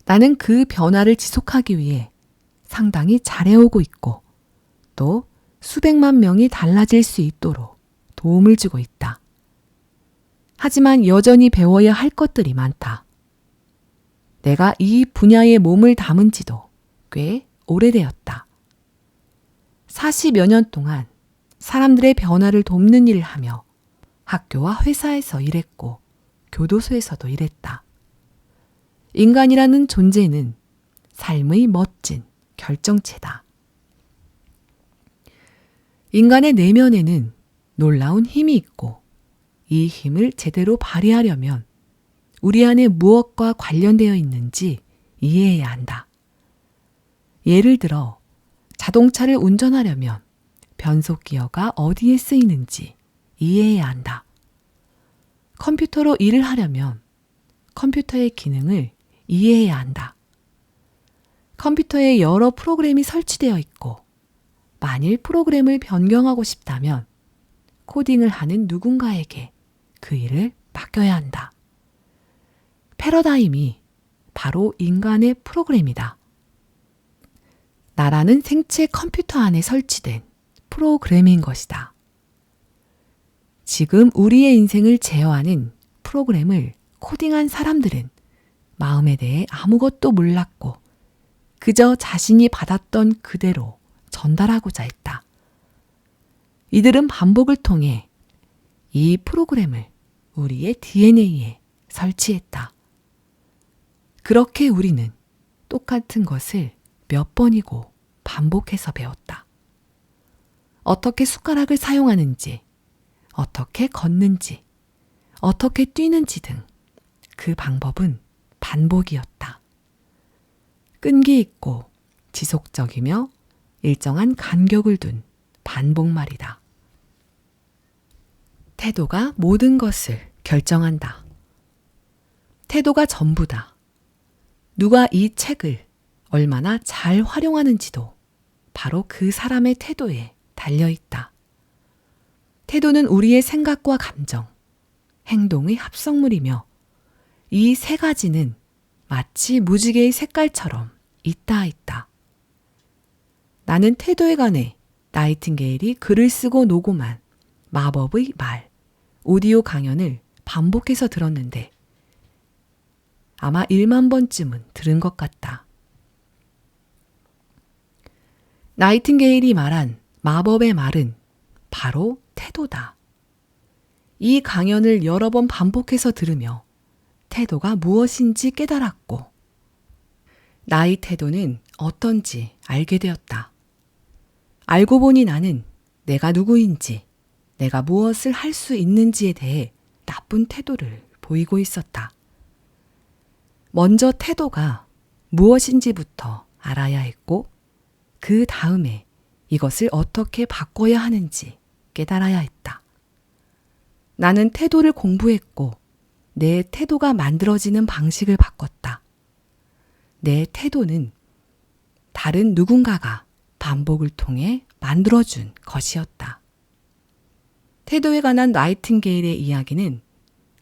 나는 그 변화를 지속하기 위해 상당히 잘해오고 있고 또 수백만 명이 달라질 수 있도록 도움을 주고 있다. 하지만 여전히 배워야 할 것들이 많다. 내가 이 분야에 몸을 담은 지도 꽤 오래되었다. 40여 년 동안 사람들의 변화를 돕는 일을 하며 학교와 회사에서 일했고 교도소에서도 일했다. 인간이라는 존재는 삶의 멋진 결정체다. 인간의 내면에는 놀라운 힘이 있고 이 힘을 제대로 발휘하려면 우리 안에 무엇과 관련되어 있는지 이해해야 한다. 예를 들어 자동차를 운전하려면 변속 기어가 어디에 쓰이는지 이해해야 한다. 컴퓨터로 일을 하려면 컴퓨터의 기능을 이해해야 한다. 컴퓨터에 여러 프로그램이 설치되어 있고 만일 프로그램을 변경하고 싶다면 코딩을 하는 누군가에게 그 일을 맡겨야 한다. 패러다임이 바로 인간의 프로그램이다. 나라는 생체 컴퓨터 안에 설치된 프로그램인 것이다. 지금 우리의 인생을 제어하는 프로그램을 코딩한 사람들은 마음에 대해 아무것도 몰랐고 그저 자신이 받았던 그대로 전달하고자 했다. 이들은 반복을 통해 이 프로그램을 우리의 DNA에 설치했다. 그렇게 우리는 똑같은 것을 몇 번이고 반복해서 배웠다. 어떻게 숟가락을 사용하는지, 어떻게 걷는지, 어떻게 뛰는지 등 그 방법은 반복이었다. 끈기 있고 지속적이며 일정한 간격을 둔 반복말이다. 태도가 모든 것을 결정한다. 태도가 전부다. 누가 이 책을 얼마나 잘 활용하는지도 바로 그 사람의 태도에 달려있다. 태도는 우리의 생각과 감정, 행동의 합성물이며 이 세 가지는 마치 무지개의 색깔처럼 있다. 나는 태도에 관해 나이팅게일이 글을 쓰고 녹음한 마법의 말, 오디오 강연을 반복해서 들었는데 아마 1만 번쯤은 들은 것 같다. 나이팅게일이 말한 마법의 말은 바로 태도다. 이 강연을 여러 번 반복해서 들으며 태도가 무엇인지 깨달았고 나의 태도는 어떤지 알게 되었다. 알고 보니 나는 내가 누구인지, 내가 무엇을 할 수 있는지에 대해 나쁜 태도를 보이고 있었다. 먼저 태도가 무엇인지부터 알아야 했고 그 다음에 이것을 어떻게 바꿔야 하는지 깨달아야 했다. 나는 태도를 공부했고 내 태도가 만들어지는 방식을 바꿨다. 내 태도는 다른 누군가가 반복을 통해 만들어준 것이었다. 태도에 관한 나이팅게일의 이야기는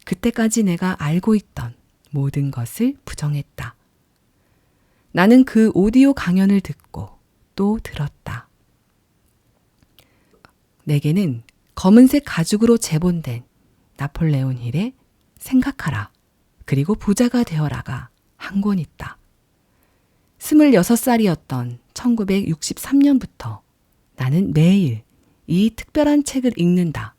그때까지 내가 알고 있던 모든 것을 부정했다. 나는 그 오디오 강연을 듣고 또 들었다. 내게는 검은색 가죽으로 제본된 나폴레온 힐의 생각하라, 그리고 부자가 되어라가 한 권 있다. 26살이었던 1963년부터 나는 매일 이 특별한 책을 읽는다.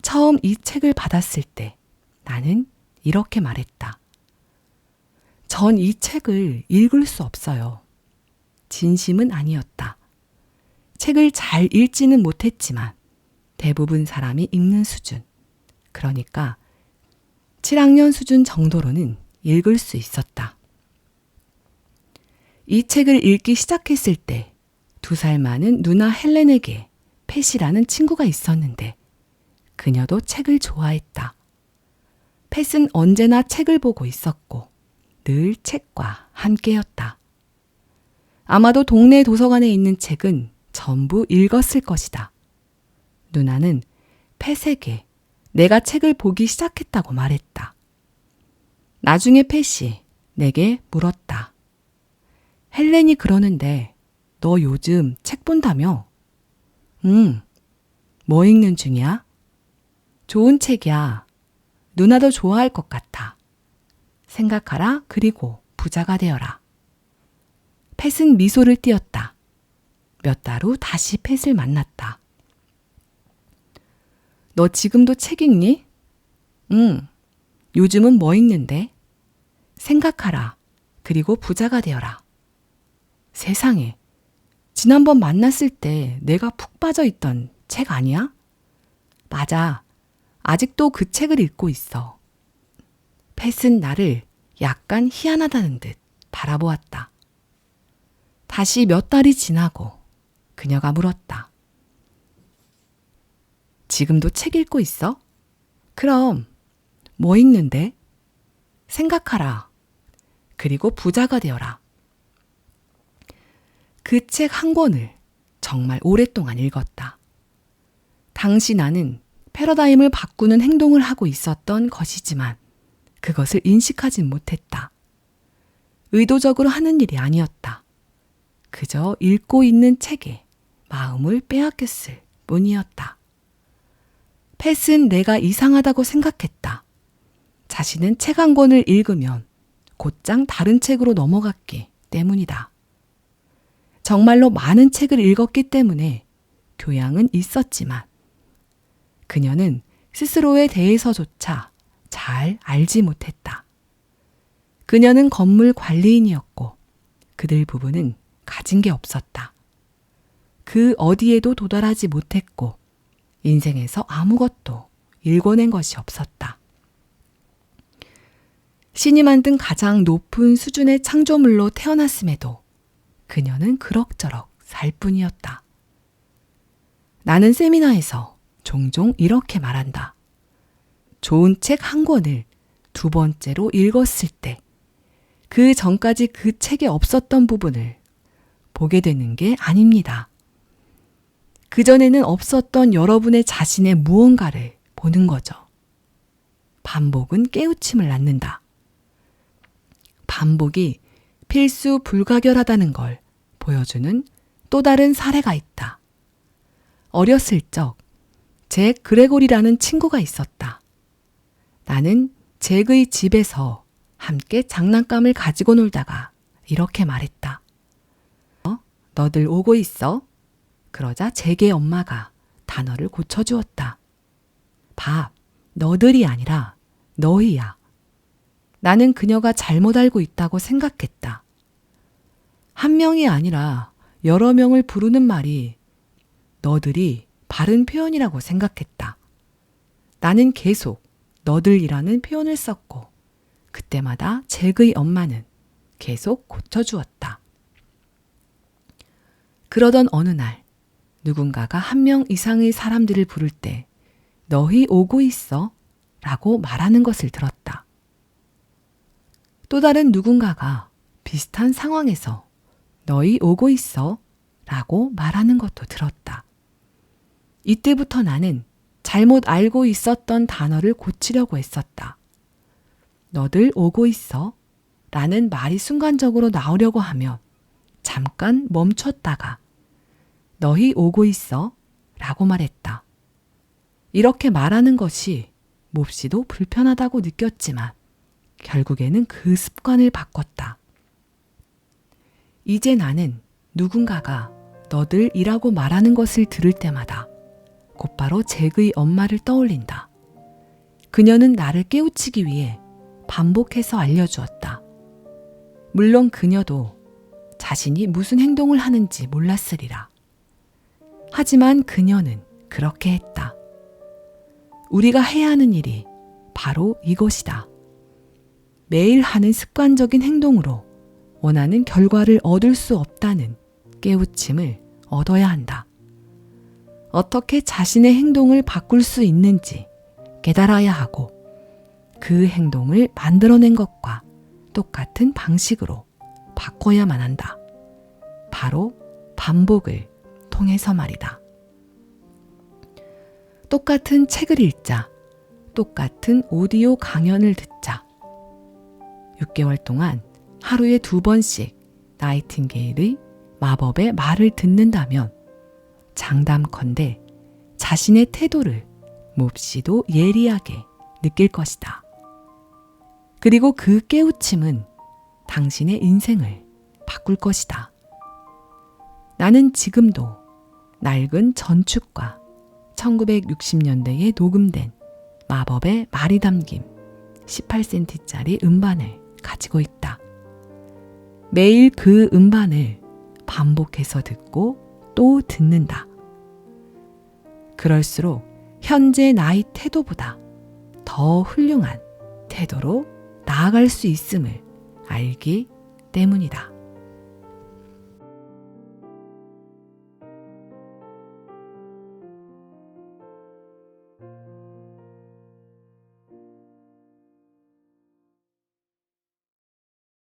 처음 이 책을 받았을 때 나는 이렇게 말했다. 전 이 책을 읽을 수 없어요. 진심은 아니었다. 책을 잘 읽지는 못했지만 대부분 사람이 읽는 수준, 그러니까 7학년 수준 정도로는 읽을 수 있었다. 이 책을 읽기 시작했을 때 2살 많은 누나 헬렌에게 팻이라는 친구가 있었는데 그녀도 책을 좋아했다. 팻은 언제나 책을 보고 있었고 늘 책과 함께였다. 아마도 동네 도서관에 있는 책은 전부 읽었을 것이다. 누나는 팻에게 내가 책을 보기 시작했다고 말했다. 나중에 팻이 내게 물었다. 헬렌이 그러는데 너 요즘 책 본다며? 뭐 읽는 중이야? 좋은 책이야. 누나도 좋아할 것 같아. 생각하라, 그리고 부자가 되어라. 팻은 미소를 띄었다. 몇 달 후 다시 팻을 만났다. 너 지금도 책 읽니? 요즘은 뭐 읽는데? 생각하라, 그리고 부자가 되어라. 세상에, 지난번 만났을 때 내가 푹 빠져 있던 책 아니야? 맞아. 아직도 그 책을 읽고 있어. 팻은 나를 약간 희한하다는 듯 바라보았다. 다시 몇 달이 지나고 그녀가 물었다. 지금도 책 읽고 있어? 그럼 뭐 읽는데? 생각하라. 그리고 부자가 되어라. 그 책 한 권을 정말 오랫동안 읽었다. 당시 나는 패러다임을 바꾸는 행동을 하고 있었던 것이지만 그것을 인식하진 못했다. 의도적으로 하는 일이 아니었다. 그저 읽고 있는 책에 마음을 빼앗겼을 뿐이었다. 팻은 내가 이상하다고 생각했다. 자신은 책 한 권을 읽으면 곧장 다른 책으로 넘어갔기 때문이다. 정말로 많은 책을 읽었기 때문에 교양은 있었지만 그녀는 스스로에 대해서조차 잘 알지 못했다. 그녀는 건물 관리인이었고 그들 부부는 가진 게 없었다. 그 어디에도 도달하지 못했고 인생에서 아무것도 읽어낸 것이 없었다. 신이 만든 가장 높은 수준의 창조물로 태어났음에도 그녀는 그럭저럭 살 뿐이었다. 나는 세미나에서 종종 이렇게 말한다. 좋은 책 한 권을 두 번째로 읽었을 때 그 전까지 그 책에 없었던 부분을 보게 되는 게 아닙니다. 그전에는 없었던 여러분의 자신의 무언가를 보는 거죠. 반복은 깨우침을 낳는다. 반복이 필수 불가결하다는 걸 보여주는 또 다른 사례가 있다. 어렸을 적 잭 그레고리라는 친구가 있었다. 나는 잭의 집에서 함께 장난감을 가지고 놀다가 이렇게 말했다. 너들 오고 있어? 그러자 잭의 엄마가 단어를 고쳐주었다. 밥, 너들이 아니라 너희야. 나는 그녀가 잘못 알고 있다고 생각했다. 한 명이 아니라 여러 명을 부르는 말이 너들이 바른 표현이라고 생각했다. 나는 계속 너들이라는 표현을 썼고 그때마다 잭의 엄마는 계속 고쳐주었다. 그러던 어느 날 누군가가 한 명 이상의 사람들을 부를 때 너희 오고 있어? 라고 말하는 것을 들었다. 또 다른 누군가가 비슷한 상황에서 너희 오고 있어? 라고 말하는 것도 들었다. 이때부터 나는 잘못 알고 있었던 단어를 고치려고 했었다. 너들 오고 있어? 라는 말이 순간적으로 나오려고 하면 잠깐 멈췄다가 너희 오고 있어? 라고 말했다. 이렇게 말하는 것이 몹시도 불편하다고 느꼈지만 결국에는 그 습관을 바꿨다. 이제 나는 누군가가 너들이라고 말하는 것을 들을 때마다 곧바로 잭의 엄마를 떠올린다. 그녀는 나를 깨우치기 위해 반복해서 알려주었다. 물론 그녀도 자신이 무슨 행동을 하는지 몰랐으리라. 하지만 그녀는 그렇게 했다. 우리가 해야 하는 일이 바로 이것이다. 매일 하는 습관적인 행동으로 원하는 결과를 얻을 수 없다는 깨우침을 얻어야 한다. 어떻게 자신의 행동을 바꿀 수 있는지 깨달아야 하고 그 행동을 만들어낸 것과 똑같은 방식으로 바꿔야만 한다. 바로 반복을 통해서 말이다. 똑같은 책을 읽자. 똑같은 오디오 강연을 듣자. 6개월 동안 하루에 2번씩 나이팅게일의 마법의 말을 듣는다면 장담컨대 자신의 태도를 몹시도 예리하게 느낄 것이다. 그리고 그 깨우침은 당신의 인생을 바꿀 것이다. 나는 지금도 낡은 전축과 1960년대에 녹음된 마법의 말이 담긴 18cm짜리 음반을 가지고 있다. 매일 그 음반을 반복해서 듣고 또 듣는다. 그럴수록 현재 나의 태도보다 더 훌륭한 태도로 나아갈 수 있음을 알기 때문이다.